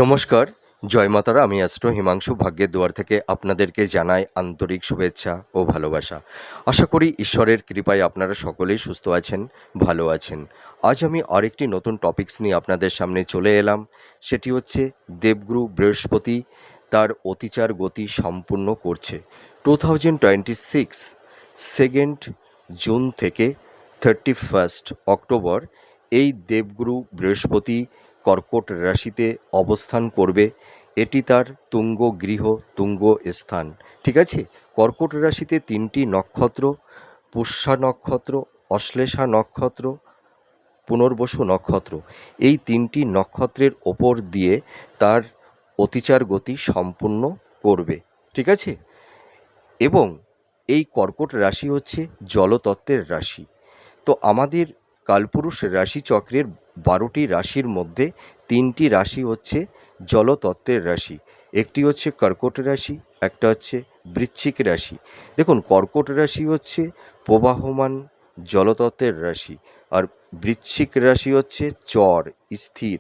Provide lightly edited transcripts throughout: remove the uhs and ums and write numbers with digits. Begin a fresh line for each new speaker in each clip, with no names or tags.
নমস্কার, জয় মাতারা। আমি অ্যাস্ট্রো হিমাংশু ভাগ্যের দুয়ার থেকে আপনাদেরকে জানাই আন্তরিক শুভেচ্ছা ও ভালোবাসা। আশা করি ঈশ্বরের কৃপায় আপনারা সকলেই সুস্থ আছেন, ভালো আছেন। আজ আমি আরেকটি নতুন টপিকস নিয়ে আপনাদের সামনে চলে এলাম। সেটি হচ্ছে দেবগুরু বৃহস্পতি তার অতিচার গতি সম্পূর্ণ করছে 2026 সেকেন্ড জুন থেকে 31 অক্টোবর। এই দেবগুরু বৃহস্পতি কর্কট রাশিতে অবস্থান করবে। এটি তার তুঙ্গ গৃহ, তুঙ্গ স্থান। ঠিক আছে, কর্কট রাশিতে তিনটি নক্ষত্র, পুষ্যা নক্ষত্র, অশ্লেষা নক্ষত্র, পুনর্বসু নক্ষত্র, এই তিনটি নক্ষত্রের ওপর দিয়ে তার অতিচার গতি সম্পূর্ণ করবে। ঠিক আছে, এবং এই কর্কট রাশি হচ্ছে জলতত্ত্বের রাশি। তো আমাদের কালপুরুষ রাশিচক্রের 12টি রাশির মধ্যে 3টি রাশি হচ্ছে জলতত্ত্বের রাশি। একটি হচ্ছে কর্কট রাশি, একটা হচ্ছে বৃশ্চিক রাশি। দেখুন, কর্কট রাশি হচ্ছে প্রবাহমান জলতত্ত্বের রাশি, আর বৃশ্চিক রাশি হচ্ছে চর স্থির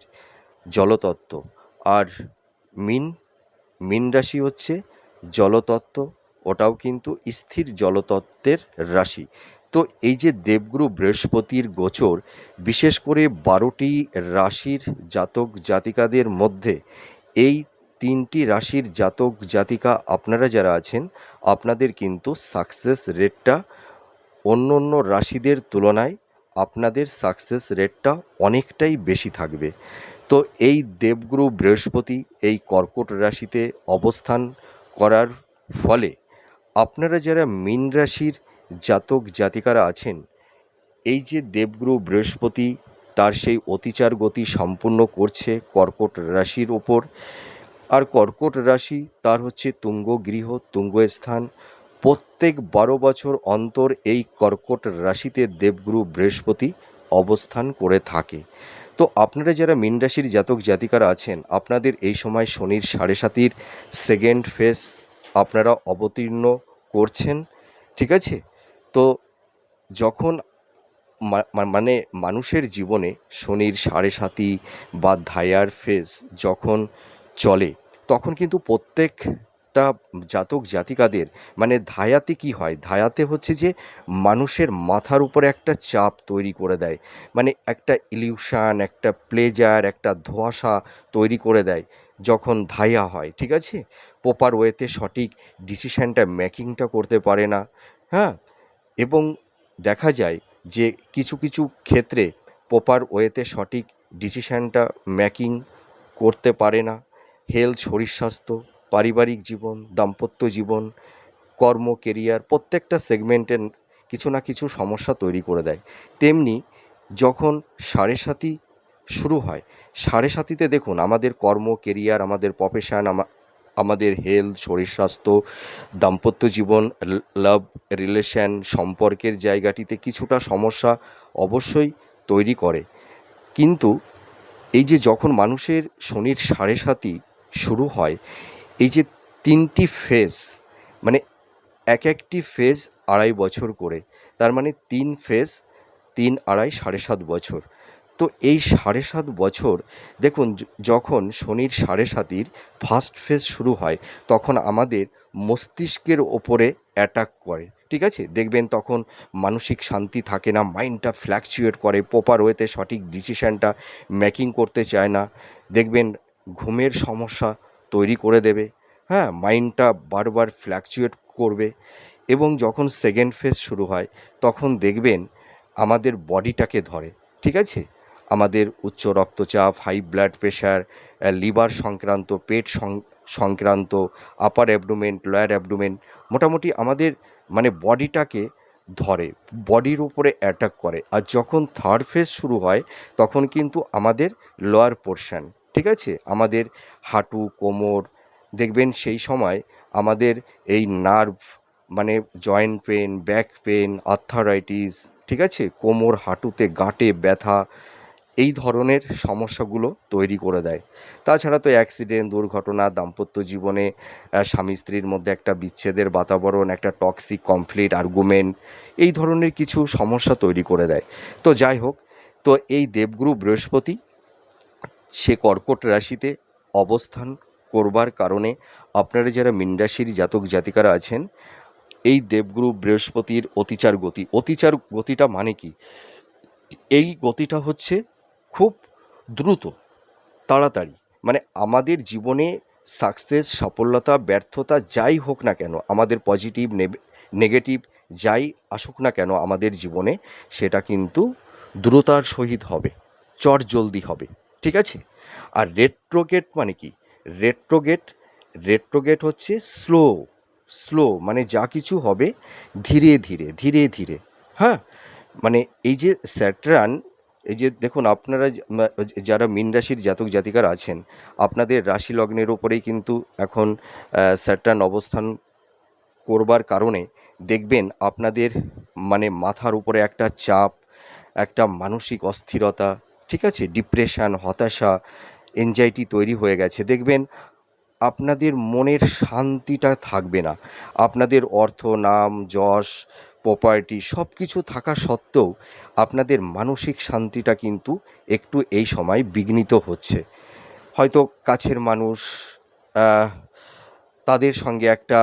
জলতত্ত্ব, আর মিন মিন রাশি হচ্ছে জলতত্ত্ব, ওটাও কিন্তু স্থির জলতত্ত্বের রাশি। তো এই যে দেবগুরু বৃহস্পতির গোচর, বিশেষ করে 12টি রাশির জাতক জাতিকাদের মধ্যে এই 3টি রাশির জাতক জাতিকা আপনারা যারা আছেন, আপনাদের কিন্তু সাকসেস রেটটা অন্য অন্য রাশিদের তুলনায় আপনাদের সাকসেস রেটটা অনেকটাই বেশি থাকবে। তো এই দেবগুরু বৃহস্পতি এই কর্কট রাশিতে অবস্থান করার ফলে আপনারা যারা মীন রাশির জাতক জাতিকারা আছেন, এই যে দেবগুরু বৃহস্পতি তার সেই অতিচার গতি সম্পূর্ণ করছে কর্কট রাশির ওপর, আর কর্কট রাশি তার হচ্ছে তুঙ্গ গৃহ, তুঙ্গ স্থান। প্রত্যেক 12 বছর অন্তর এই কর্কট রাশিতে দেবগুরু বৃহস্পতি অবস্থান করে থাকে। তো আপনারা যারা মীন রাশির জাতক জাতিকারা আছেন, আপনাদের এই সময় শনির 7.5 সেকেন্ড ফেজ আপনারা অবতীর্ণ করছেন। ঠিক আছে, তো যখন মানে মানুষের জীবনে শনির 7.5 বা ধাইয়ার ফেজ যখন চলে, তখন কিন্তু প্রত্যেকটা জাতক জাতিকাদের মানে ধায়াতে কি হয়, ধায়াতে হচ্ছে যে মানুষের মাথার উপরে একটা চাপ তৈরি করে দেয়, মানে একটা ইলিউশন, একটা প্লেজার, একটা ধোঁয়াশা তৈরি করে দেয় যখন ধাইয়া হয়। ঠিক আছে, প্রপার ওয়েতে সঠিক ডিসিশানটা মেকিংটা করতে পারে না। হ্যাঁ, এবং দেখা যায় যে কিছু কিছু ক্ষেত্রে প্রপার ওয়েতে সঠিক ডিসিশানটা মেকিং করতে পারে না। হেলথ, শরীর স্বাস্থ্য, পারিবারিক জীবন, দাম্পত্য জীবন, কর্ম, কেরিয়ার, প্রত্যেকটা সেগমেন্টে কিছু না কিছু সমস্যা তৈরি করে দেয়। তেমনি যখন 7.5 শুরু হয়, 7.5তে দেখুন আমাদের কর্ম, কেরিয়ার, আমাদের প্রফেশান, আমাদের হেলথ, শরীর স্বাস্থ্য, দাম্পত্য জীবন, লাভ রিলেশন, সম্পর্কের জায়গাটিতে কিছুটা সমস্যা অবশ্যই তৈরি করে। কিন্তু এই যে যখন মানুষের শনির 7.5 শুরু হয়, এই যে 3টি ফেজ, মানে একটি ফেজ 2.5 বছর করে, তার মানে 3 ফেজ, 3, 2.5, 7.5 বছর। তো এই 7.5 বছর দেখুন, যখন শনির 7.5-র ফার্স্ট ফেজ শুরু হয়, তখন আমাদের মস্তিষ্কের ওপরে অ্যাটাক করে। ঠিক আছে, দেখবেন তখন মানসিক শান্তি থাকে না, মাইন্ডটা ফ্ল্যাকচুয়েট করে, প্রপার ওয়েতে সঠিক ডিসিশানটা মেকিং করতে চায় না। দেখবেন ঘুমের সমস্যা তৈরি করে দেবে। হ্যাঁ, মাইন্ডটা বারবার ফ্ল্যাকচুয়েট করবে। এবং যখন সেকেন্ড ফেজ শুরু হয়, তখন দেখবেন আমাদের বডিটাকে ধরে। ঠিক আছে, আমাদের উচ্চ রক্তচাপ, হাই ব্লাড প্রেশার, লিভার সংক্রান্ত, পেট সংক্রান্ত, আপার অ্যাবডোমেন, লোয়ার অ্যাবডোমেন, মোটামুটি আমাদের মানে বডিটাকে ধরে, বডির উপরে অ্যাটাক করে। আর যখন থার্ড ফেজ শুরু হয়, তখন কিন্তু আমাদের লোয়ার পোর্শন, ঠিক আছে, আমাদের হাঁটু, কোমর, দেখবেন সেই সময় আমাদের এই নার্ভ, মানে joint pain, back pain, arthritis, ঠিক আছে, কোমর, হাঁটুতে গাঁটে ব্যথা, এই ধরনের সমস্যাগুলো তৈরি করে দেয়। তাছাড়া তো অ্যাক্সিডেন্ট, দুর্ঘটনা, দাম্পত্য জীবনে স্বামী স্ত্রীর মধ্যে একটা বিচ্ছেদের বাতাবরণ, একটা টক্সিক কনফ্লিক্ট, আর্গুমেন্ট, এই ধরনের কিছু সমস্যা তৈরি করে দেয়। তো যাই হোক, তো এই দেবগুরু বৃহস্পতি সে কর্কট রাশিতে অবস্থান করবার কারণে আপনারা যারা মীন রাশির জাতক জাতিকারা আছেন, এই দেবগুরু বৃহস্পতির অতিচার গতিটা মানে কি? এই গতিটা হচ্ছে খুব দ্রুত, তাড়াতাড়ি, মানে আমাদের জীবনে সাকসেস, সফলতা, ব্যর্থতা যাই হোক না কেন, আমাদের পজিটিভ নেগেটিভ যাই আসুক না কেন আমাদের জীবনে, সেটা কিন্তু দ্রুতার সহিত হবে, চটজলদি হবে, ঠিক আছে? আর রেট্রোগেট মানে কি? রেট্রোগেট রেট্রোগেট হচ্ছে স্লো, মানে যা কিছু হবে ধীরে ধীরে ধীরে ধীরে। হ্যাঁ, মানে এই যে স্যাটার্ন, এই যে দেখুন আপনারা যারা মীন রাশির জাতক জাতিকারা আছেন, আপনাদের রাশি লগ্নের ওপরেই কিন্তু এখন স্যাটার্ন অবস্থান করবার কারণে দেখবেন আপনাদের মানে মাথার উপরে একটা চাপ, একটা মানসিক অস্থিরতা, ঠিক আছে, ডিপ্রেশন, হতাশা, এনজাইটি তৈরি হয়ে গেছে। দেখবেন আপনাদের মনের শান্তিটা থাকবে না। আপনাদের অর্থ, নাম, যশ, প্রপার্টি সব কিছু থাকা সত্ত্বেও আপনাদের মানসিক শান্তিটা কিন্তু একটু এই সময় বিঘ্নিত হচ্ছে। হয়তো কাছের মানুষ, আহ, তাদের সঙ্গে একটা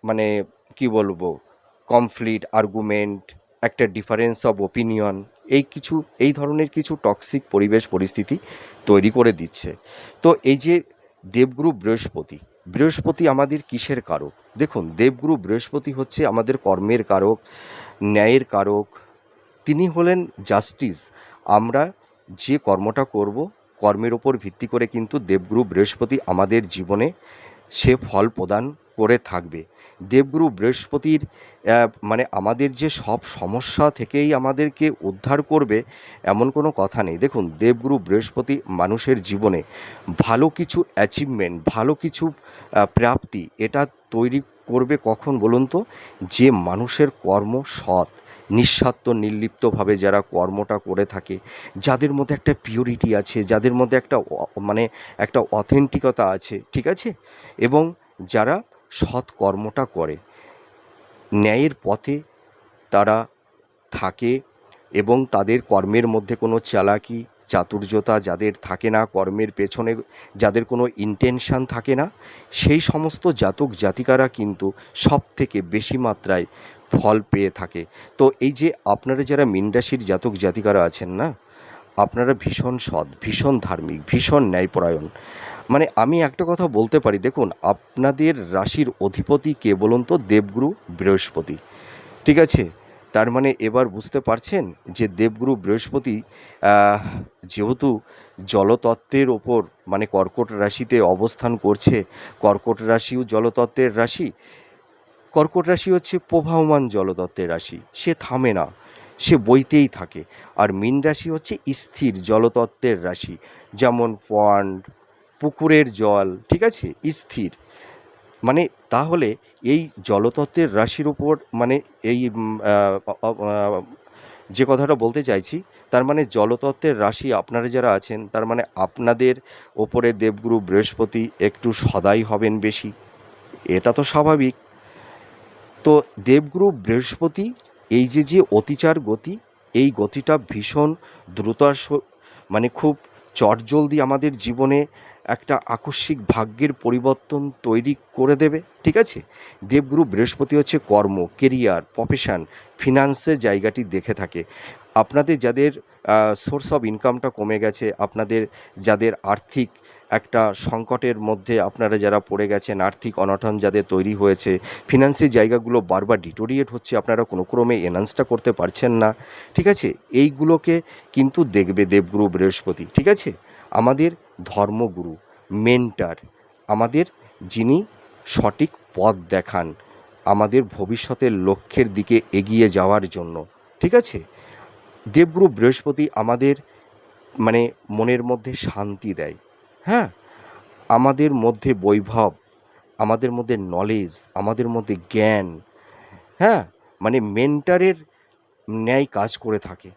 মানে কি বলবো, কনফ্লিক্ট, আর্গুমেন্ট, একটা ডিফারেন্স অফ ওপিনিয়ন, এই ধরনের কিছু টক্সিক পরিবেশ পরিস্থিতি তৈরি করে দিচ্ছে। তো এই যে দেবগুরু বৃহস্পতি আমাদের কিসের কারক? দেখুন, দেবগুরু বৃহস্পতি হচ্ছে আমাদের কর্মের কারক, ন্যায়ের কারক। তিনি হলেন জাস্টিস। আমরা যে কর্মটা করব, কর্মের ওপর ভিত্তি করে কিন্তু দেবগুরু বৃহস্পতি আমাদের জীবনে সে ফল প্রদান করে থাকবে। দেবগুরু বৃহস্পতির মানে আমাদের যে সব সমস্যা থেকেই আমাদেরকে উদ্ধার করবে এমন কোনো কথা নেই। দেখুন, দেবগুরু বৃহস্পতি মানুষের জীবনে ভালো কিছু অ্যাচিভমেন্ট, ভালো কিছু প্রাপ্তি এটা তৈরি করবে কখন বলুন তো? যে মানুষের কর্ম সৎ, নিঃস্বার্থ নির্লিপ্তভাবে যারা কর্মটা করে থাকে, যাদের মধ্যে একটা পিওরিটি আছে, যাদের মধ্যে একটা মানে একটা অথেন্টিকতা আছে, ঠিক আছে, এবং যারা সৎ কর্মটা করে, ন্যায়ের পথে তারা থাকে, এবং তাদের কর্মের মধ্যে কোনো চালাকি, চাতুর্যতা যাদের থাকে না, কর্মের পেছনে যাদের কোনো ইন্টেনশান থাকে না, সেই সমস্ত জাতক জাতিকারা কিন্তু সব থেকে বেশি মাত্রায় ফল পেয়ে থাকে। তো এই যে আপনারা যারা মীন রাশির জাতক জাতিকারা আছেন না, আপনারা ভীষণ সৎ, ভীষণ ধার্মিক, ভীষণ ন্যায়পরায়ণ। মানে আমি একটা কথা বলতে পারি, দেখুন আপনাদের রাশির অধিপতি কে বলুন তো? দেবগুরু বৃহস্পতি, ঠিক আছে? তার মানে এবার বুঝতে পারছেন যে দেবগুরু বৃহস্পতি আহ, যেহেতু জলতত্ত্বের ওপর মানে কর্কট রাশিতে অবস্থান করছে, কর্কট রাশিও জলতত্ত্বের রাশি, কর্কট রাশি হচ্ছে প্রবাহমান জলতত্ত্বের রাশি, সে থামে না, সে বইতেই থাকে। আর মীন রাশি হচ্ছে স্থির জলতত্ত্বের রাশি, যেমন পন্ড, পুকুরের জল, ঠিক আছে, স্থির। মানে তাহলে এই জলতত্ত্বের রাশির উপর মানে এই যে কথাটা বলতে চাইছি, তার মানে জলতত্ত্বের রাশি আপনারা যারা আছেন, তার মানে আপনাদের ওপরে দেবগুরু বৃহস্পতি একটু সদাই হবেন বেশি, এটা তো স্বাভাবিক। তো দেবগুরু বৃহস্পতি এই যে অতিচার গতি, এই গতিটা ভীষণ দ্রুতার মানে খুব চটজলদি আমাদের জীবনে একটা আকস্মিক ভাগ্যের পরিবর্তন তৈরি করে দেবে, ঠিক আছে? দেবগুরু বৃহস্পতি হচ্ছে কর্ম, কেরিয়ার, প্রফেশন, ফিনান্সের জায়গাটি দেখে থাকে। আপনাদের যাদের সোর্স অফ ইনকামটা কমে গেছে, আপনাদের যাদের আর্থিক একটা সংকটের মধ্যে আপনারা যারা পড়ে গেছেন, আর্থিক অনটন যাদের তৈরি হয়েছে, ফিনান্সের জায়গাগুলো বারবার ডিটোরিয়েট হচ্ছে, আপনারা কোনো ক্রমে এনহান্সটা করতে পারছেন না, ঠিক আছে, এইগুলোকে কিন্তু দেখবে দেবগুরু বৃহস্পতি, ঠিক আছে? আমাদের ধর্মগুরু, মেন্টার, আমাদের যিনি সঠিক পথ দেখান আমাদের ভবিষ্যতের লক্ষ্যের দিকে এগিয়ে যাওয়ার জন্য, ঠিক আছে? দেবগুরু বৃহস্পতি আমাদের মানে মনের মধ্যে শান্তি দেয়, হ্যাঁ, আমাদের মধ্যে বৈভব, আমাদের মধ্যে নলেজ, আমাদের মধ্যে জ্ঞান, হ্যাঁ, মানে মেন্টারের ন্যায় কাজ করে থাকে।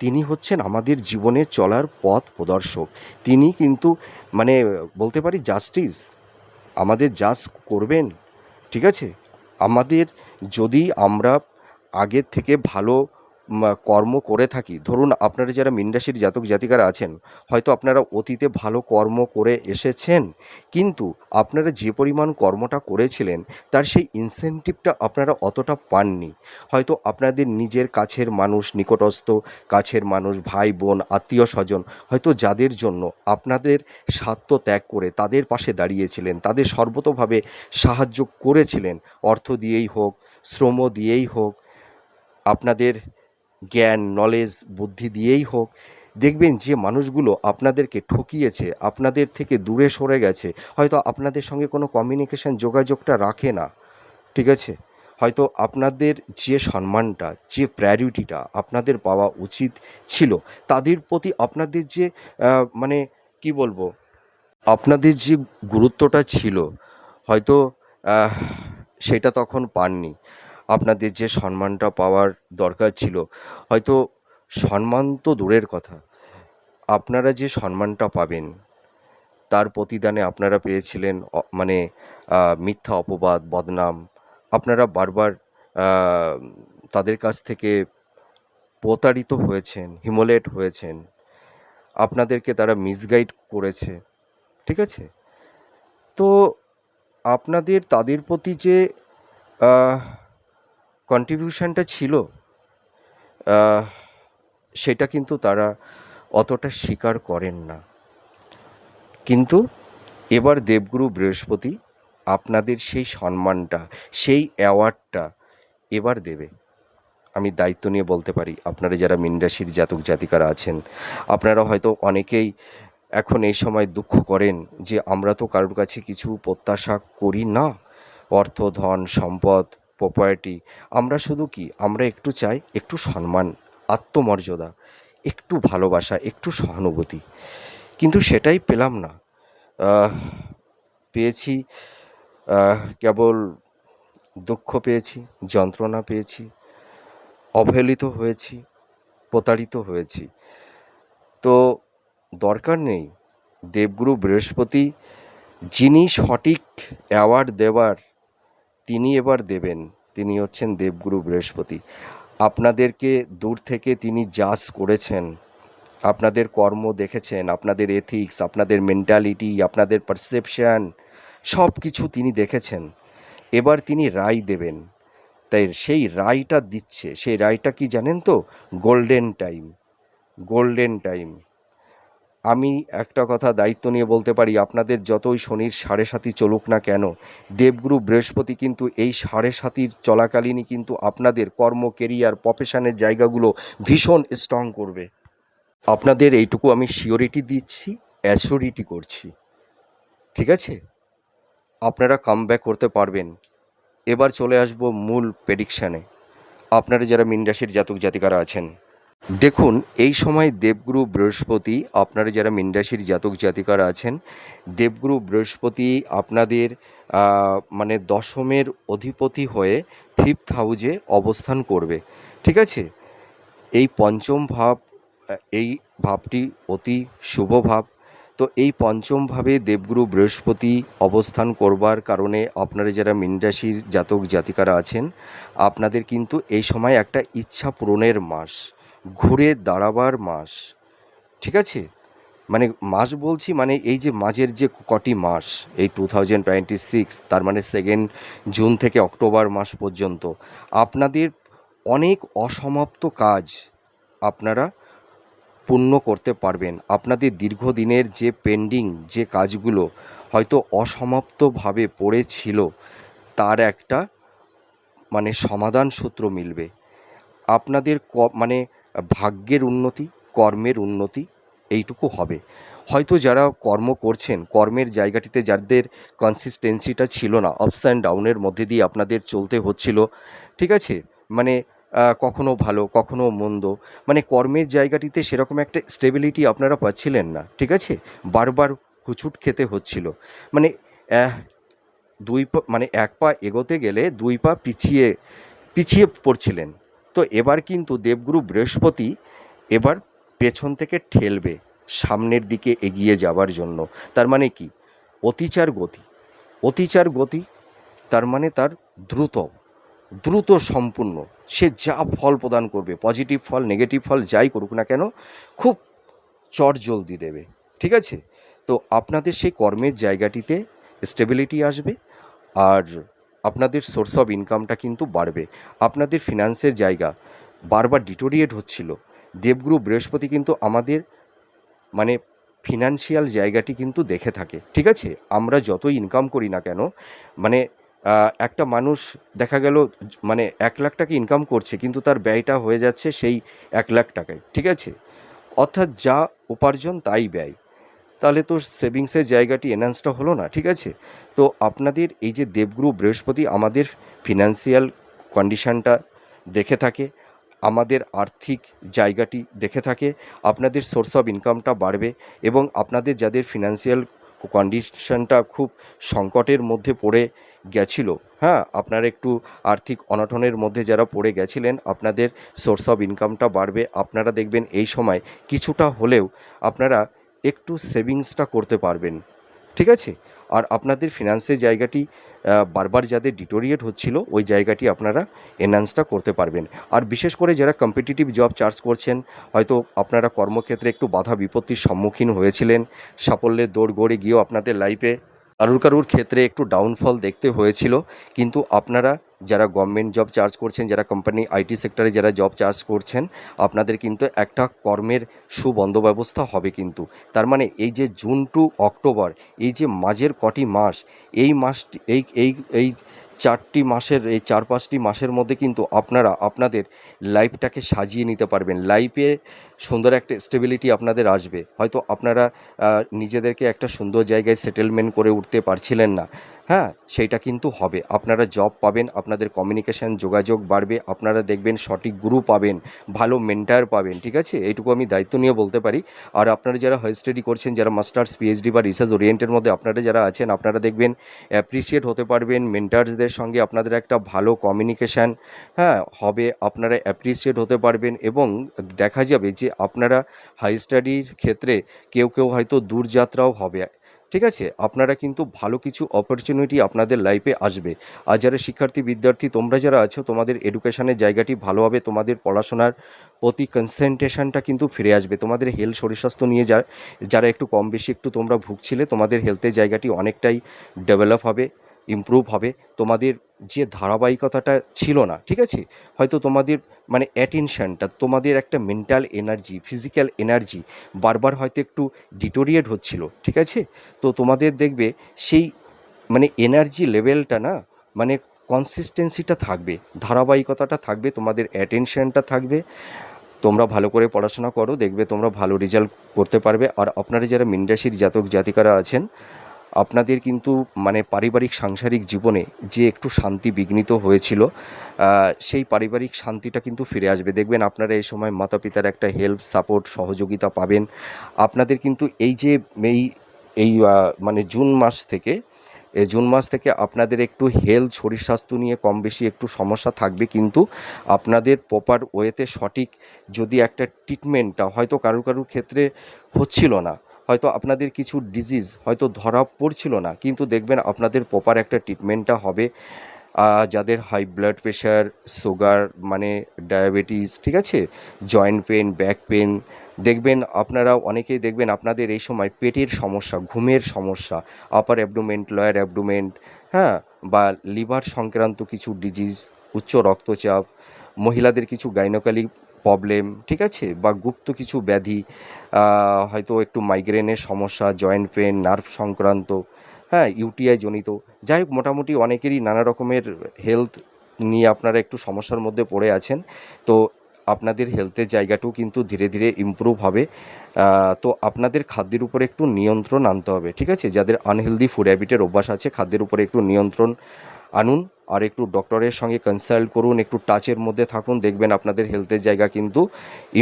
তিনি হচ্ছেন আমাদের জীবনে চলার পথ প্রদর্শক। তিনি কিন্তু মানে বলতে পারি জাস্টিস, আমাদের জাস্ট করবেন, ঠিক আছে? আমাদের যদি আমরা আগের থেকে ভালো কর্ম করে থাকি, ধরুন আপনারা যারা মীন রাশির জাতক জাতিকারা আছেন, হয়তো আপনারা অতীতে ভালো কর্ম করে এসেছেন, কিন্তু আপনারা যে পরিমাণ কর্মটা করেছিলেন তার সেই ইনসেনটিভটা আপনারা অতটা পাননি। হয়তো আপনাদের নিজের কাছের মানুষ, নিকটস্থ কাছের মানুষ, ভাই বোন, আত্মীয় স্বজন, হয়তো যাদের জন্য আপনাদের স্বার্থ ত্যাগ করে তাদের পাশে দাঁড়িয়েছিলেন, তাদের সর্বতোভাবে সাহায্য করেছিলেন, অর্থ দিয়েই হোক, শ্রম দিয়েই হোক, আপনাদের জ্ঞান, নলেজ, বুদ্ধি দিয়েই হোক, দেখবেন যে মানুষগুলো আপনাদেরকে ঠকিয়েছে, আপনাদের থেকে দূরে সরে গেছে, হয়তো আপনাদের সঙ্গে কোনো কমিউনিকেশন, যোগাযোগটা রাখে না, ঠিক আছে? হয়তো আপনাদের যে সম্মানটা, যে প্রায়োরিটিটা আপনাদের পাওয়া উচিত ছিল, তাদের প্রতি আপনাদের যে মানে কি বলবো, আপনাদের যে গুরুত্বটা ছিল, হয়তো আহ, সেটা তখন পাননি। আপনাদের যে সম্মানটা পাওয়ার দরকার ছিল, হয়তো সম্মান তো দূরের কথা, আপনারা যে সম্মানটা পাবেন তার প্রতিদানে আপনারা পেয়েছিলেন মানে মিথ্যা অপবাদ, বদনাম। আপনারা বারবার আহ, তাদের কাছ থেকে প্রতারিত হয়েছেন, হিমোলেট হয়েছেন, আপনাদেরকে তারা মিসগাইড করেছে, ঠিক আছে? তো আপনাদের তাদের প্রতি যে কন্ট্রিবিউশনটা ছিল, আহ, সেটা কিন্তু তারা অতটা স্বীকার করেন না। কিন্তু এবার দেবগুরু বৃহস্পতি আপনাদের সেই সম্মানটা, সেই অ্যাওয়ার্ডটা এবার দেবে। আমি দায়িত্ব নিয়ে বলতে পারি, আপনারা যারা মীন রাশির জাতক জাতিকারা আছেন, আপনারা হয়তো অনেকেই এখন এই সময় দুঃখ করেন যে আমরা তো কারোর কাছে কিছু প্রত্যাশা করি না, অর্থ, ধন, সম্পদ, প্রপার্টি। আমরা শুধু কি, আমরা একটু চাই একটু সম্মান, আত্মমর্যাদা, একটু ভালোবাসা, একটু সহানুভূতি, কিন্তু সেটাই পেলাম না। আহ, পেয়েছি কেবল দুঃখ পেয়েছি, যন্ত্রণা পেয়েছি, অবহেলিত হয়েছি, প্রতারিত হয়েছি। তো দরকার নেই, দেবগুরু বৃহস্পতি যিনি সঠিক অ্যাওয়ার্ড দেওয়ার, তিনি এবার দেবেন। তিনি হচ্ছেন দেবগুরু বৃহস্পতি। আপনাদেরকে দূর থেকে তিনি জাজ করেছেন, আপনাদের কর্ম দেখেছেন, আপনাদের এথিক্স, আপনাদের মেন্টালিটি, আপনাদের পারসেপশান, সব কিছু তিনি দেখেছেন। এবার তিনি রায় দেবেন। তাই সেই রায়টা দিচ্ছে, সেই রায়টা কি জানেন তো? Golden time, golden time. আমি একটা কথা দায়িত্ব নিয়ে বলতে পারি, আপনাদের যতই শনির সাড়ে সাতি চলুক না কেন, দেবগুরু বৃহস্পতি কিন্তু এই সাড়ে সাতির চলাকালীনই কিন্তু আপনাদের কর্ম, কেরিয়ার, প্রফেশনের জায়গাগুলো ভীষণ স্ট্রং করবে। আপনাদের এইটুকু আমি সিওরিটি দিচ্ছি, অ্যাসিওরিটি করছি, ঠিক আছে? আপনারা কামব্যাক করতে পারবেন। এবার চলে আসব মূল প্রেডিকশানে। আপনারা যারা মীন রাশির জাতক জাতিকারা আছেন, দেখুন এই সময় দেবগুরু বৃহস্পতি, আপনারা যারা মীন রাশির জাতক জাতিকারা আছেন, দেবগুরু বৃহস্পতি আপনাদের মানে দশমের অধিপতি হয়ে ফিফথ হাউজে অবস্থান করবে, ঠিক আছে? এই পঞ্চম ভাব, এই ভাবটি অতি শুভ ভাব। তো এই পঞ্চম ভাবে দেবগুরু বৃহস্পতি অবস্থান করবার কারণে আপনারা যারা মীন রাশির জাতক জাতিকারা আছেন, আপনাদের কিন্তু এই সময় একটা ইচ্ছা পূরণের মাস, ঘুরে দাঁড়াবার মাস, ঠিক আছে? মানে মাস বলছি, মানে এই যে মাঝের যে কটি মাস, এই 2026, তার মানে 2 জুন থেকে অক্টোবর মাস পর্যন্ত আপনাদের অনেক অসমাপ্ত কাজ আপনারা পূর্ণ করতে পারবেন। আপনাদের দীর্ঘদিনের যে পেন্ডিং যে কাজগুলো হয়তো অসমাপ্তভাবে পড়েছিল, তার একটা মানে সমাধান সূত্র মিলবে। আপনাদের মানে ভাগ্যের উন্নতি, কর্মের উন্নতি, এইটুকু হবে। হয়তো যারা কর্ম করছেন, কর্মের জায়গাটিতে যাদের কনসিস্টেন্সিটা ছিল না, আপস অ্যান্ড ডাউনের মধ্যে দিয়ে আপনাদের চলতে হচ্ছিল, ঠিক আছে? মানে কখনো ভালো, কখনো মন্দ, মানে কর্মের জায়গাটিতে সেরকম একটা স্টেবিলিটি আপনারা পাচ্ছিলেন না, ঠিক আছে? বারবার হুচুট খেতে হচ্ছিল। মানে আহ, মানে এক পা এগোতে গেলে 2 পা পিছিয়ে পিছিয়ে পড়ছিলেন। তো এবার কিন্তু দেবগুরু বৃহস্পতি এবার পেছন থেকে ঠেলবে সামনের দিকে এগিয়ে যাবার জন্য। তার মানে কি? অতিচার গতি, অতিচার গতি, তার মানে তার দ্রুত, দ্রুত সম্পূর্ণ, সে যা ফল প্রদান করবে, পজিটিভ ফল নেগেটিভ ফল যাই করুক না কেন, খুব চটজলদি দেবে। ঠিক আছে? তো আপনাদের সেই কর্মের জায়গাটিতে স্টেবিলিটি আসবে, আর আপনাদের সোর্স অফ ইনকামটা কিন্তু বাড়বে। আপনাদের ফিনান্সের জায়গা বারবার ডিটোরিয়েট হচ্ছিল, দেবগুরু বৃহস্পতি কিন্তু আমাদের মানে ফিনান্সিয়াল জায়গাটি কিন্তু দেখে থাকে। ঠিক আছে? আমরা যতই ইনকাম করি না কেন, মানে একটা মানুষ দেখা গেল মানে 1,00,000 টাকা ইনকাম করছে, কিন্তু তার ব্যয়টা হয়ে যাচ্ছে সেই 1,00,000 টাকায়। ঠিক আছে? অর্থাৎ যা উপার্জন তাই ব্যয়। তাহলে তো সেভিংসের জায়গাটি এনহান্সটা হলো না। ঠিক আছে? তো আপনাদের এই যে দেবগুরু বৃহস্পতি আমাদের ফিনান্সিয়াল কন্ডিশনটা দেখে থাকে, আমাদের আর্থিক জায়গাটি দেখে থাকে, আপনাদের সোর্স অফ ইনকামটা বাড়বে, এবং আপনাদের যাদের ফিনান্সিয়াল কন্ডিশনটা খুব সংকটের মধ্যে পড়ে গেছিলো, হ্যাঁ, আপনারা একটু আর্থিক অনটনের মধ্যে যারা পড়ে গেছিলেন, আপনাদের সোর্স অফ ইনকামটা বাড়বে। আপনারা দেখবেন এই সময় কিছুটা হলেও আপনারা একটু সেভিংসটা করতে পারবেন। ঠিক আছে? আর আপনাদের ফিনান্সের জায়গাটি বারবার যাদের ডিটোরিয়েট হচ্ছিল, ওই জায়গাটি আপনারা এনহান্সটা করতে পারবেন। আর বিশেষ করে যারা কম্পিটিটিভ জব চার্জ করছেন, হয়তো আপনারা কর্মক্ষেত্রে একটু বাধা বিপত্তির সম্মুখীন হয়েছিলেন, সাফল্যের দৌড় গড়ে গিয়েও আপনাদের লাইফে কারুর কারুর ক্ষেত্রে একটু ডাউনফল দেখতে হয়েছিল, কিন্তু আপনারা যারা গভর্নমেন্ট জব চার্জ করছেন, যারা কোম্পানি আইটি সেক্টরে যারা জব চার্জ করছেন, আপনাদের কিন্তু একটা কর্মের সুবন্দোবস্ত হবে কিন্তু। তার মানে এই যে জুন টু অক্টোবর, এই যে মাঝের কটি মাস, এই মাসটি এই এই এই 4টি মাসের, এই 4-5টি মাসের মধ্যে কিন্তু আপনারা আপনাদের লাইফটাকে সাজিয়ে নিতে পারবেন। লাইফে সুন্দর একটা স্টেবিলিটি আপনাদের আসবে। হয়তো আপনারা নিজেদেরকে একটা সুন্দর জায়গায় সেটেলমেন্ট করে উঠতে পারছিলেন না, হ্যাঁ, সেইটা কিন্তু হবে। আপনারা জব পাবেন, আপনাদের কমিউনিকেশান যোগাযোগ বাড়বে, আপনারা দেখবেন সঠিক গুরু পাবেন, ভালো মেন্টার পাবেন। ঠিক আছে? এইটুকু আমি দায়িত্ব নিয়ে বলতে পারি। আর আপনারা যারা হাই স্টাডি করছেন, যারা মাস্টার্স পিএইচডি বা রিসার্চ ওরিয়েন্টের মধ্যে আপনারা যারা আছেন, আপনারা দেখবেন অ্যাপ্রিসিয়েট হতে পারবেন, মেন্টার্সদের সঙ্গে আপনাদের একটা ভালো কমিউনিকেশান, হ্যাঁ, হবে, আপনারা অ্যাপ্রিসিয়েট হতে পারবেন, এবং দেখা যাবে যে আপনারা হাই স্টাডির ক্ষেত্রে কেউ কেউ হয়তো দূরযাত্রাও হবে। ঠিক আছে? আপনারা কিন্তু ভালো কিছু অপরচুনিটি আপনাদের লাইফে আসবে। আর যারা শিক্ষার্থী বিদ্যার্থী তোমরা যারা আছো, তোমাদের এডুকেশনের জায়গাটি ভালো হবে, তোমাদের পড়াশোনার প্রতি কনসেন্ট্রেশনটা কিন্তু ফিরে আসবে। তোমাদের হেলথ শরীর স্বাস্থ্য নিয়ে যারা একটু কম বেশি একটু তোমরা ভুগছিলে, তোমাদের হেলথের জায়গাটি অনেকটাই ডেভেলপ হবে, ইমপ্রুভ হবে। তোমাদের যে ধারাবাহিকতাটা ছিল না, ঠিক আছে, হয়তো তোমাদের মানে অ্যাটেনশনটা, তোমাদের একটা মেন্টাল এনার্জি, ফিজিক্যাল এনার্জি বারবার হয়তো একটু ডিটোরিয়েট হচ্ছিল। ঠিক আছে? তো তোমাদের দেখবে সেই মানে এনার্জি লেভেলটা না, মানে কনসিস্টেন্সিটা থাকবে, ধারাবাহিকতাটা থাকবে, তোমাদের অ্যাটেনশনটা থাকবে। তোমরা ভালো করে পড়াশোনা করো, দেখবে তোমরা ভালো রেজাল্ট করতে পারবে। আর আপনারা যারা মীন রাশির জাতক জাতিকারা আছেন, আপনাদের কিন্তু মানে পারিবারিক সাংসারিক জীবনে যে একটু শান্তি বিঘ্নিত হয়েছিল, সেই পারিবারিক শান্তিটা কিন্তু ফিরে আসবে। দেখবেন আপনারা এই সময় মাতা পিতার একটা হেল্প, সাপোর্ট, সহযোগিতা পাবেন। আপনাদের কিন্তু এই যে এই এই মানে জুন মাস থেকে আপনাদের একটু হেলথ শরীর স্বাস্থ্য নিয়ে কম বেশি একটু সমস্যা থাকবে, কিন্তু আপনাদের প্রপার ওয়েতে সঠিক যদি একটা ট্রিটমেন্টটা হয়তো কারুর ক্ষেত্রে হচ্ছিল না, হয়তো আপনাদের কিছু ডিজিজ হয়তো ধরা পড়ছিল না, কিন্তু দেখবেন আপনাদের প্রপার একটা ট্রিটমেন্টটা হবে। যাদের হাই ব্লাড প্রেশার, সুগার, মানে ডায়াবেটিস, ঠিক আছে, জয়েন্ট পেন, ব্যাক পেন, দেখবেন আপনারা অনেকেই দেখবেন আপনাদের এই সময় পেটের সমস্যা, ঘুমের সমস্যা, আপার অ্যাবডোমেন, লোয়ার অ্যাবডোমেন, হ্যাঁ, বা লিভার সংক্রান্ত কিছু ডিজিজ, উচ্চ রক্তচাপ, মহিলাদের কিছু গাইনোকলিক প্রবলেম, ঠিক আছে, বা গুপ্ত কিছু ব্যাধি, হয়তো একটু মাইগ্রেনের সমস্যা, জয়েন্ট পেন, নার্ভ সংক্রান্ত, হ্যাঁ, ইউটিআই জনিত, যাই হোক মোটামুটি অনেকেরই নানা রকমের হেলথ নিয়ে আপনারা একটু সমস্যার মধ্যে পড়ে আছেন। তো আপনাদের হেলথের জায়গাটাও কিন্তু ধীরে ধীরে ইমপ্রুভ হবে। তো আপনাদের খাদ্যের উপরে একটু নিয়ন্ত্রণ আনতে হবে। ঠিক আছে? যাদের আনহেলদি ফুড হ্যাবিটের অভ্যাস আছে, খাদ্যের উপরে একটু নিয়ন্ত্রণ আনুন, আর একটু ডক্টরের সঙ্গে কনসাল্ট করুন, একটু টাচের মধ্যে থাকুন, দেখবেন আপনাদের হেলথের জায়গা কিন্তু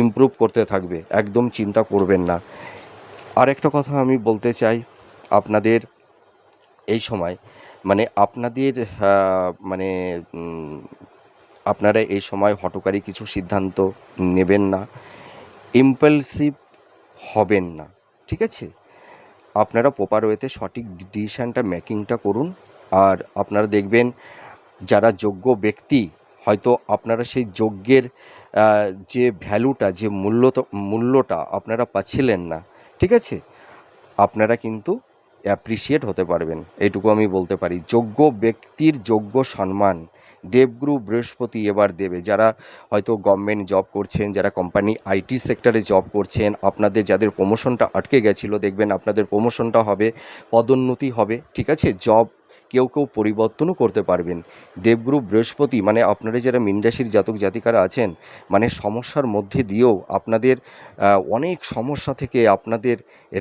ইমপ্রুভ করতে থাকবে। একদম চিন্তা করবেন না। আর একটা কথা আমি বলতে চাই, আপনাদের এই সময় মানে আপনাদের মানে আপনারা এই সময় হঠকারী কিছু সিদ্ধান্ত নেবেন না, ইম্পালসিভ হবেন না। ঠিক আছে? আপনারা প্রপার ওয়েতে সঠিক ডিসিশানটা মেকিংটা করুন। আর আপনারা দেখবেন যারা যোগ্য ব্যক্তি, হয়তো আপনারা সেই যজ্ঞের যে ভ্যালুটা, যে মূল্যটা আপনারা পাচ্ছিলেন না, ঠিক আছে, আপনারা কিন্তু অ্যাপ্রিসিয়েট হতে পারবেন, এইটুকু আমি বলতে পারি। যোগ্য ব্যক্তির যোগ্য সম্মান দেবগুরু বৃহস্পতি এবার দেবে। যারা হয়তো গভর্নমেন্ট জব করছেন, যারা কোম্পানি আইটি সেক্টরে জব করছেন, আপনাদের যাদের প্রমোশনটা আটকে গেছিলো, দেখবেন আপনাদের প্রমোশনটা হবে, পদোন্নতি হবে, ঠিক আছে, জব কেউ কেউ পরিবর্তনও করতে পারবেন। দেবগুরু বৃহস্পতি মানে আপনারা যারা মীন রাশির জাতক জাতিকারা আছেন, মানে সমস্যার মধ্যে দিয়েও আপনাদের অনেক সমস্যা থেকে আপনাদের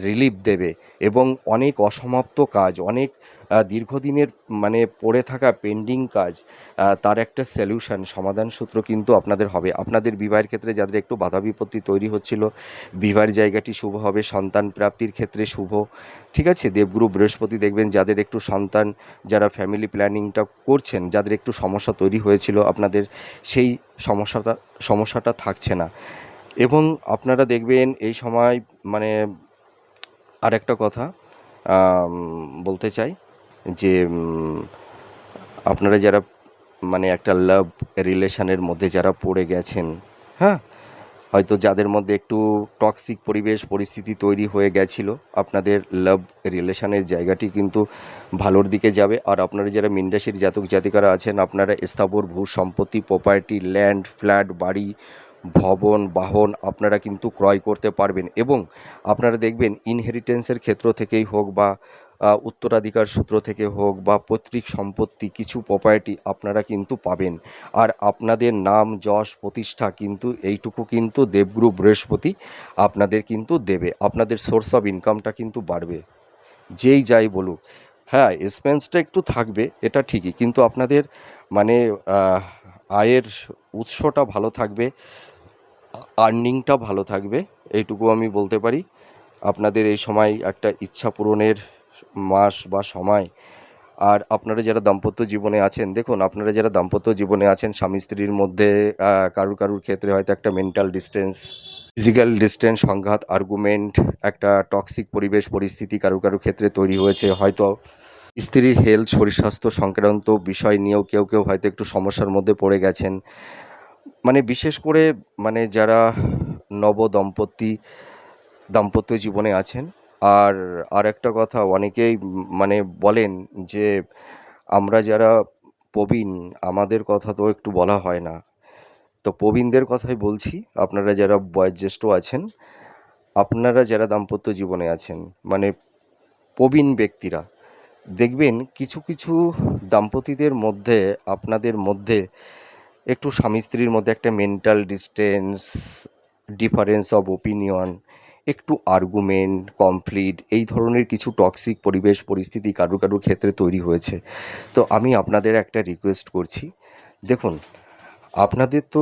রিলিফ দেবে, এবং অনেক অসমাপ্ত কাজ, অনেক দীর্ঘদিনের মানে পড়ে থাকা পেন্ডিং কাজ, তার একটা সলিউশন, সমাধান সূত্র কিন্তু আপনাদের হবে। আপনাদের বিবাহের ক্ষেত্রে যাদের একটু বাধা বিপত্তি তৈরি হচ্ছিল, বিবাহের জায়গাটি শুভ হবে, সন্তান প্রাপ্তির ক্ষেত্রে শুভ, ঠিক আছে। দেবগুরু বৃহস্পতি দেখবেন যাদের একটু সন্তান, যারা ফ্যামিলি প্ল্যানিংটা করছেন, যাদের একটু সমস্যা তৈরি হয়েছিল, আপনাদের সেই সমস্যাটা থাকছে না। এবং আপনারা দেখবেন এই সময় মানে আরেকটা কথা বলতে চাই যে আপনারা যারা মানে একটা লাভ রিলেশনের মধ্যে যারা পড়ে গেছেন, হ্যাঁ, হয়তো যাদের মধ্যে একটু টক্সিক পরিবেশ পরিস্থিতি তৈরি হয়ে গেছিল, আপনাদের লাভ রিলেশনের জায়গাটি কিন্তু ভালোর দিকে যাবে। আর আপনারা যারা মীন রাশির জাতক জাতিকারা আছেন, আপনারা স্থাবর ভূ সম্পত্তি, প্রপার্টি, ল্যান্ড, ফ্ল্যাট, বাড়ি, ভবন, বাহন আপনারা কিন্তু ক্রয় করতে পারবেন। এবং আপনারা দেখবেন ইনহেরিটেন্সের ক্ষেত্র থেকেই হোক বা উত্তরাধিকার সূত্র থেকে হোক বা পৈতৃক সম্পত্তি, কিছু প্রপার্টি আপনারা কিন্তু পাবেন। আর আপনাদের নাম যশ প্রতিষ্ঠা কিন্তু এইটুকু কিন্তু দেবগুরু বৃহস্পতি আপনাদের কিন্তু দেবে। আপনাদের সোর্স অফ ইনকামটা কিন্তু বাড়বে, যেই যাই বলুক। হ্যাঁ, এক্সপেন্সটা একটু থাকবে, এটা ঠিকই, কিন্তু আপনাদের মানে আয়ের উৎসটা ভালো থাকবে, আর্নিংটা ভালো থাকবে, এইটুকু আমি বলতে পারি। আপনাদের এই সময় একটা ইচ্ছা পূরণের মাস বা সময়। আর আপনারা যারা দাম্পত্য জীবনে আছেন, দেখুন আপনারা যারা দাম্পত্য জীবনে আছেন, স্বামী স্ত্রীর মধ্যে কারুর ক্ষেত্রে হয়তো একটা মেন্টাল ডিস্টেন্স, ফিজিক্যাল ডিস্টেন্স, সংঘাত, আর্গুমেন্ট, একটা টক্সিক পরিবেশ পরিস্থিতি কারুর ক্ষেত্রে তৈরি হয়েছে। হয়তো স্ত্রীর হেলথ, শরীর স্বাস্থ্য সংক্রান্ত বিষয় নিয়েও কেউ হয়তো একটু সমস্যার মধ্যে পড়ে গেছেন। মানে বিশেষ করে মানে যারা দাম্পত্য জীবনে আছেন। আর একটা কথা অনেকেই মানে বলেন যে আমরা যারা প্রবীণ, আমাদের কথা তো একটু বলা হয় না। তো প্রবীণদের কথাই বলছি, আপনারা যারা বয়োজ্যেষ্ঠ আছেন, আপনারা যারা দাম্পত্য জীবনে আছেন, মানে প্রবীণ ব্যক্তিরা, দেখবেন কিছু কিছু দাম্পতিদের মধ্যে, আপনাদের মধ্যে একটু স্বামী স্ত্রীর মধ্যে একটা mental distance, difference of opinion, একটু আর্গুমেন্ট, কমপ্লিট, এই ধরনের কিছু টক্সিক পরিবেশ পরিস্থিতি কারুর ক্ষেত্রে তৈরি হয়েছে। তো আমি আপনাদের একটা রিকোয়েস্ট করছি, দেখুন আপনাদের তো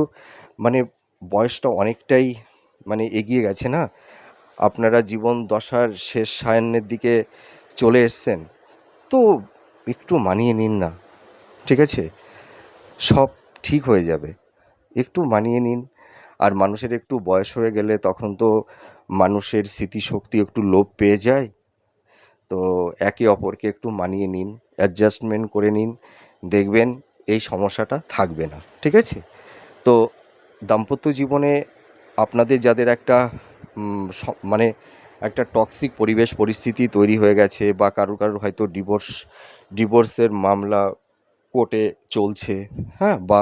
মানে বয়সটা অনেকটাই মানে এগিয়ে গেছে না, আপনারা জীবন দশার শেষ সায়ান্নের দিকে চলে এসছেন, তো একটু মানিয়ে নিন না, ঠিক আছে, সব ঠিক হয়ে যাবে, একটু মানিয়ে নিন। আর মানুষের একটু বয়স হয়ে গেলে তখন তো মানুষের স্মৃতিশক্তি একটু লোপ পেয়ে যায়। তো একে অপরকে একটু মানিয়ে নিন, অ্যাডজাস্টমেন্ট করে নিন, দেখবেন এই সমস্যাটা থাকবে না, ঠিক আছে। তো দাম্পত্য জীবনে আপনাদের যাদের একটা মানে একটা টক্সিক পরিবেশ পরিস্থিতি তৈরি হয়ে গেছে, বা কারুর হয়তো ডিভোর্সের মামলা কোর্টে চলছে, হ্যাঁ, বা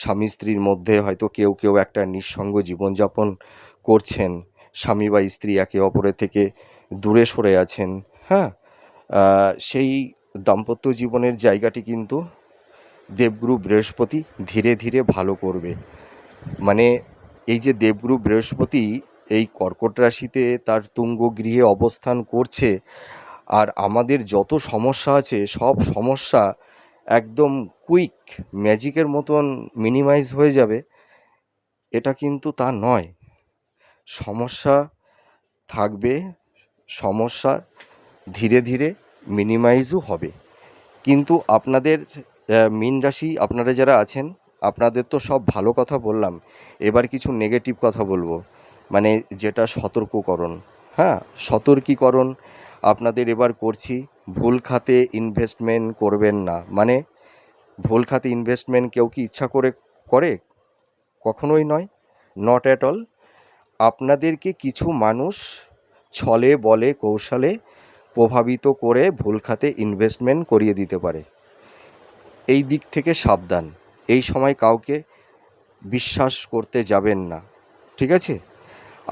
স্বামী স্ত্রীর মধ্যে হয়তো কেউ একটা নিঃসঙ্গ জীবনযাপন করছেন, স্বামী বা স্ত্রী একে অপরের থেকে দূরে সরে আছেন, হ্যাঁ, সেই দাম্পত্য জীবনের জায়গাটি কিন্তু দেবগুরু বৃহস্পতি ধীরে ধীরে ভালো করবে। মানে এই যে দেবগুরু বৃহস্পতি এই কর্কট রাশিতে তার তুঙ্গ গৃহে অবস্থান করছে, আর আমাদের যত সমস্যা আছে সব সমস্যা একদম কুইক ম্যাজিকের মতন মিনিমাইজ হয়ে যাবে, এটা কিন্তু তা নয়। সমস্যা থাকবে, সমস্যা ধীরে ধীরে মিনিমাইজও হবে। কিন্তু আপনাদের মীন রাশি আপনারা যারা আছেন, আপনাদের তো সব ভালো কথা বললাম, এবার কিছু নেগেটিভ কথা বলবো, মানে যেটা সতর্ককরণ। হ্যাঁ, সতর্কীকরণ আপনাদের এবার করছি, ভুল খাতে ইনভেস্টমেন্ট করবেন না। মানে ভুল খাতে ইনভেস্টমেন্ট কেউ কি ইচ্ছা করে করে? কখনোই নয়, নট অ্যাট অল। আপনাদেরকে কিছু মানুষ ছলে বলে কৌশলে প্রভাবিত করে ভুল খাতে ইনভেস্টমেন্ট করিয়ে দিতে পারে। এই দিক থেকে সাবধান। এই সময় কাউকে বিশ্বাস করতে যাবেন না, ঠিক আছে?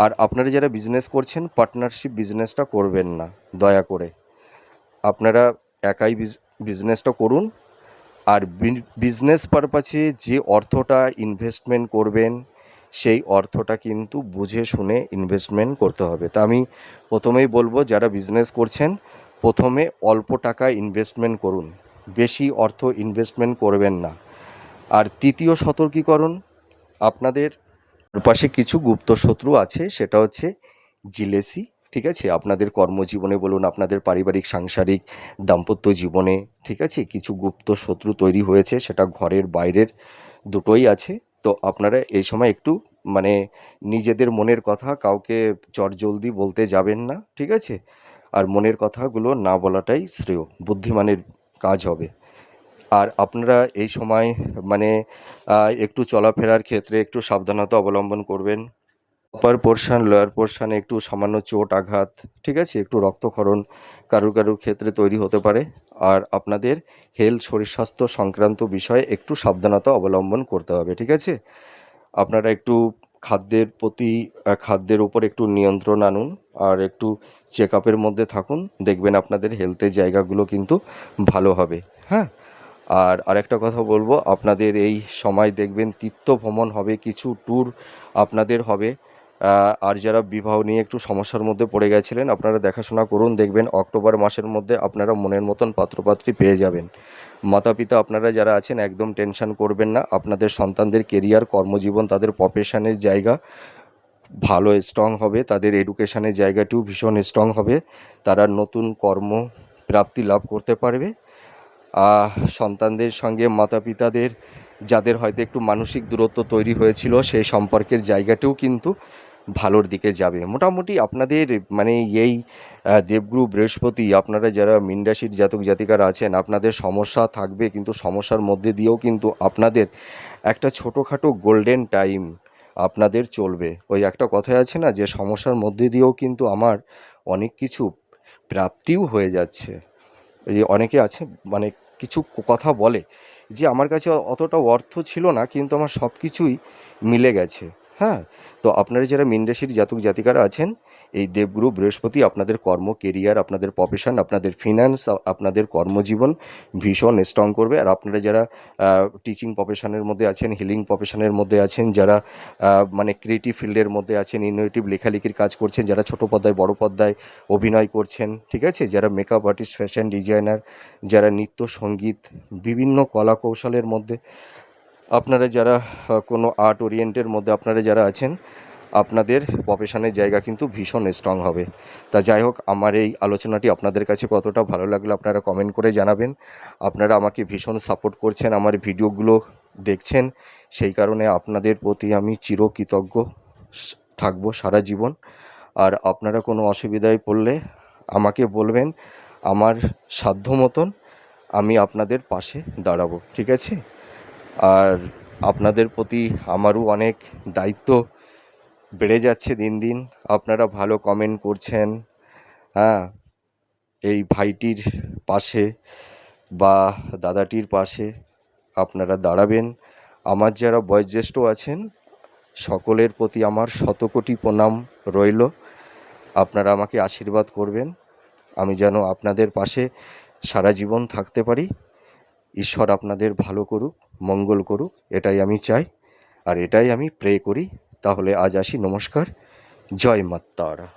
আর আপনারা যারা বিজনেস করছেন, পার্টনারশিপ বিজনেসটা করবেন না দয়া করে। আপনারা একাই বিজনেসটা করুন। আর বিজনেস পারপাসে যে অর্থটা ইনভেস্টমেন্ট করবেন, সেই অর্থটা কিন্তু বুঝে শুনে ইনভেস্টমেন্ট করতে হবে। তা আমি প্রথমেই বলবো, যারা বিজনেস করছেন প্রথমে অল্প টাকা ইনভেস্টমেন্ট করুন, বেশি অর্থ ইনভেস্টমেন্ট করবেন না। আর তৃতীয় সতর্কীকরণ, আপনাদের পাশে কিছু গুপ্ত শত্রু আছে, সেটা হচ্ছে জিলেসি, ঠিক আছে? আপনাদের কর্মজীবনে বলুন, আপনাদের পারিবারিক সাংসারিক দাম্পত্য জীবনে, ঠিক আছে, কিছু গুপ্ত শত্রু তৈরি হয়েছে, সেটা ঘরের বাইরের দুটোই আছে। তো আপনারা এই সময় একটু মানে নিজেদের মনের কথা কাউকে চটজলদি বলতে যাবেন না, ঠিক আছে? আর মনের কথাগুলো না বলাটাই শ্রেয়, বুদ্ধিমানের কাজ হবে। আর আপনারা এই সময় মানে একটু চলাফেরার ক্ষেত্রে একটু সাবধানতা অবলম্বন করবেন। আপার পোর্শন লোয়ার পোর্শনে একটু সামান্য চোট আঘাত, ঠিক আছে, একটু রক্তক্ষরণ কারুর ক্ষেত্রে তৈরি হতে পারে। আর আপনাদের শরীর স্বাস্থ্য সংক্রান্ত বিষয়ে একটু সাবধানতা অবলম্বন করতে হবে, ঠিক আছে? আপনারা একটু খাদ্যের উপর একটু নিয়ন্ত্রণ আনুন, আর একটু চেক আপের মধ্যে থাকুন, দেখবেন আপনাদের হেলথের জায়গাগুলো কিন্তু ভালো হবে। হ্যাঁ, আর আরেকটা কথা বলবো, আপনাদের এই সময় দেখবেন তীর্থ ভ্রমণ হবে, কিছু ট্যুর আপনাদের হবে। আর যারা বিবাহ নিয়ে একটু সমস্যার মধ্যে পড়ে গেছিলেন, আপনারা দেখাশোনা করুন, দেখবেন অক্টোবর মাসের মধ্যে আপনারা মনের মতন পাত্রপাত্রী পেয়ে যাবেন। মাতা পিতা আপনারা যারা আছেন একদম টেনশন করবেন না, আপনাদের সন্তানদের কেরিয়ার, কর্মজীবন, তাদের প্রফেশনের জায়গা ভালো স্ট্রং হবে, তাদের এডুকেশনের জায়গাটিও ভীষণ স্ট্রং হবে, তারা নতুন কর্ম প্রাপ্তি লাভ করতে পারবে। সন্তানদের সঙ্গে মাতা পিতাদের যাদের হয়তো একটু মানসিক দূরত্ব তৈরি হয়েছিল, সেই সম্পর্কের জায়গাটিও কিন্তু ভালোর দিকে যাবে। মোটামুটি আপনাদের মানে এই দেবগুরু বৃহস্পতি, আপনারা যারা মীন রাশির জাতক জাতিকারা আছেন, আপনাদের সমস্যা থাকবে, কিন্তু সমস্যার মধ্যে দিয়েও কিন্তু আপনাদের একটা ছোটোখাটো গোল্ডেন টাইম আপনাদের চলবে। ওই একটা কথাই আছে না, যে সমস্যার মধ্যে দিয়েও কিন্তু আমার অনেক কিছু প্রাপ্তিও হয়ে যাচ্ছে। এই অনেকে আছে মানে কিছু কথা বলে যে আমার কাছে অতটা অর্থ ছিল না, কিন্তু আমার সব কিছুই মিলে গেছে। হ্যাঁ, তো আপনারা যারা মীন রাশির জাতক জাতিকারা আছেন, এই দেবগুরু বৃহস্পতি আপনাদের কর্ম, কেরিয়ার, আপনাদের প্রফেশন, আপনাদের ফিনান্স, আপনাদের কর্মজীবন ভীষণ স্ট্রং করবে। আর আপনারা যারা টিচিং প্রফেশনের মধ্যে আছেন, হিলিং প্রফেশনের মধ্যে আছেন, যারা মানে ক্রিয়েটিভ ফিল্ডের মধ্যে আছেন, ইনোভেটিভ লেখালেখির কাজ করছেন, যারা ছোটো পর্দায় বড় পর্দায় অভিনয় করছেন, ঠিক আছে, যারা মেকআপ আর্টিস্ট, ফ্যাশন ডিজাইনার, যারা নৃত্য সঙ্গীত বিভিন্ন কলা কৌশলের মধ্যে আপনারা যারা কোনো আর্ট ওরিয়েন্টের মধ্যে আপনারা যারা আছেন, আপনাদের প্রফেশনের জায়গা কিন্তু ভীষণ স্ট্রং হবে। তা যাই হোক, আমার এই আলোচনাটি আপনাদের কাছে কতটা ভালো লাগলো আপনারা কমেন্ট করে জানাবেন। আপনারা আমাকে ভীষণ সাপোর্ট করছেন, আমার ভিডিওগুলো দেখছেন, সেই কারণে আপনাদের প্রতি আমি চিরকৃতজ্ঞ থাকবো সারা জীবন। আর আপনারা কোনো অসুবিধায় পড়লে আমাকে বলবেন, আমার সাধ্য মতন আমি আপনাদের পাশে দাঁড়াবো, ঠিক আছে? আর আপনাদের প্রতি আমারও অনেক দায়িত্ব বেড়ে যাচ্ছে দিন দিন। আপনারা ভালো কমেন্ট করছেন। হ্যাঁ, এই ভাইটির পাশে বা দাদাটির পাশে আপনারা দাঁড়াবেন। আমার যারা বয়োজ্যেষ্ঠ আছেন সকলের প্রতি আমার শতকোটি প্রণাম রইল। আপনারা আমাকে আশীর্বাদ করবেন, আমি যেন আপনাদের পাশে সারা জীবন থাকতে পারি। ঈশ্বর আপনাদের ভালো করুক, মঙ্গল করুক, এটাই আমি চাই, আর এটাই আমি প্রে করি। তাহলে আজ আসি, নমস্কার, জয় মা তারা।